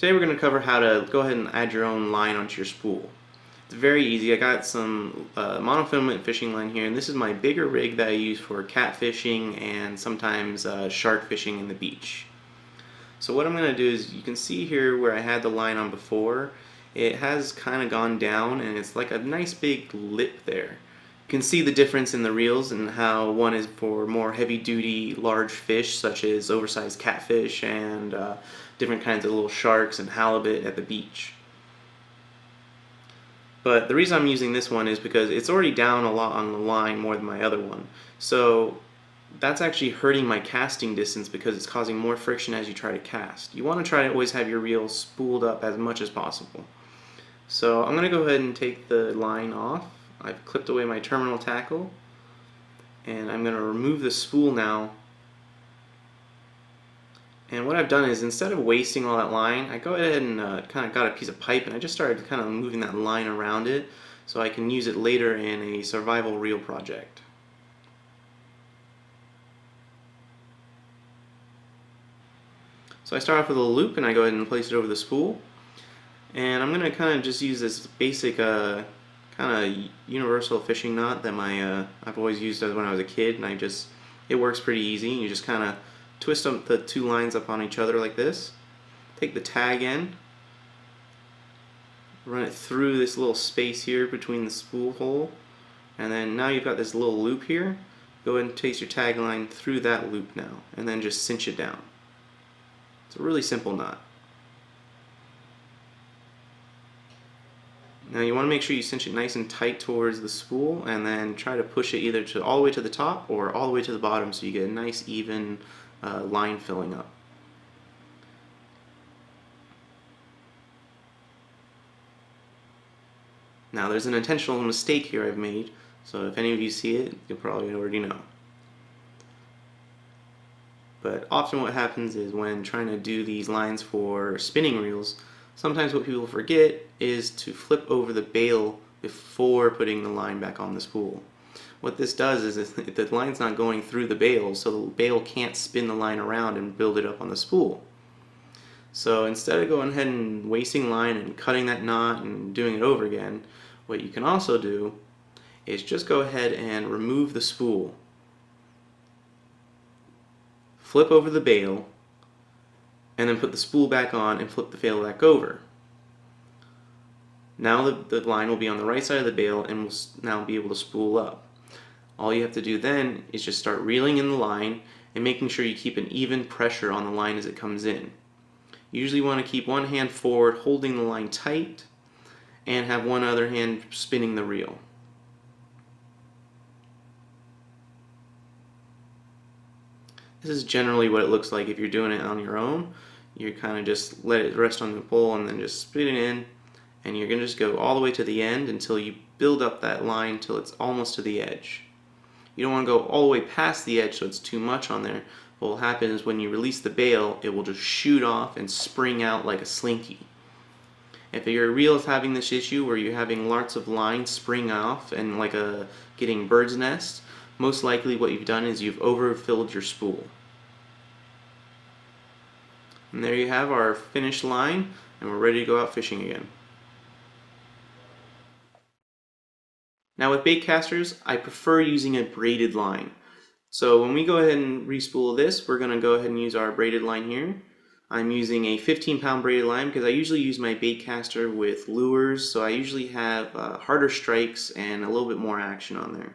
Today we're going to cover how to go ahead and add your own line onto your spool. It's very easy. I got some monofilament fishing line here, and this is my bigger rig that I use for catfishing and sometimes shark fishing in the beach. So what I'm going to do is, you can see here where I had the line on before, it has kind of gone down and it's like a nice big lip there. You can see the difference in the reels and how one is for more heavy-duty large fish such as oversized catfish and different kinds of little sharks and halibut at the beach. But the reason I'm using this one is because it's already down a lot on the line more than my other one. So that's actually hurting my casting distance because it's causing more friction as you try to cast. You want to try to always have your reel spooled up as much as possible. So I'm going to go ahead and take the line off. I've clipped away my terminal tackle, and I'm going to remove the spool now. And what I've done is, instead of wasting all that line, I go ahead and kind of got a piece of pipe and I just started kind of moving that line around it so I can use it later in a survival reel project. So I start off with a loop and I go ahead and place it over the spool. And I'm going to kind of just use this basic kind of universal fishing knot that I've always used when I was a kid, and it works pretty easy. You just kind of twist up the two lines up on each other like this. Take the tag end, run it through this little space here between the spool hole, and then now you've got this little loop here. Go ahead and take your tag line through that loop now, and then just cinch it down. It's a really simple knot. Now you want to make sure you cinch it nice and tight towards the spool, and then try to push it either all the way to the top or all the way to the bottom so you get a nice even line filling up. Now there's an intentional mistake here I've made, so if any of you see it, you'll probably already know. But often what happens is, when trying to do these lines for spinning reels, sometimes what people forget is to flip over the bail before putting the line back on the spool. What this does is, the line's not going through the bail, so the bail can't spin the line around and build it up on the spool. So instead of going ahead and wasting line and cutting that knot and doing it over again, what you can also do is just go ahead and remove the spool. Flip over the bail, and then put the spool back on and flip the bail back over. Now the line will be on the right side of the bail and will now be able to spool up. All you have to do then is just start reeling in the line and making sure you keep an even pressure on the line as it comes in. You usually want to keep one hand forward holding the line tight and have one other hand spinning the reel. This is generally what it looks like if you're doing it on your own. You kind of just let it rest on the pole and then just spin it in, and you're going to just go all the way to the end until you build up that line till it's almost to the edge. You don't want to go all the way past the edge so it's too much on there. What will happen is, when you release the bail, it will just shoot off and spring out like a slinky. If your reel is having this issue where you're having lots of line spring off and like getting bird's nest, most likely what you've done is you've overfilled your spool. And there you have our finished line, and we're ready to go out fishing again. Now with bait casters, I prefer using a braided line. So when we go ahead and respool this, we're going to go ahead and use our braided line here. I'm using a 15-pound braided line because I usually use my bait caster with lures, so I usually have harder strikes and a little bit more action on there.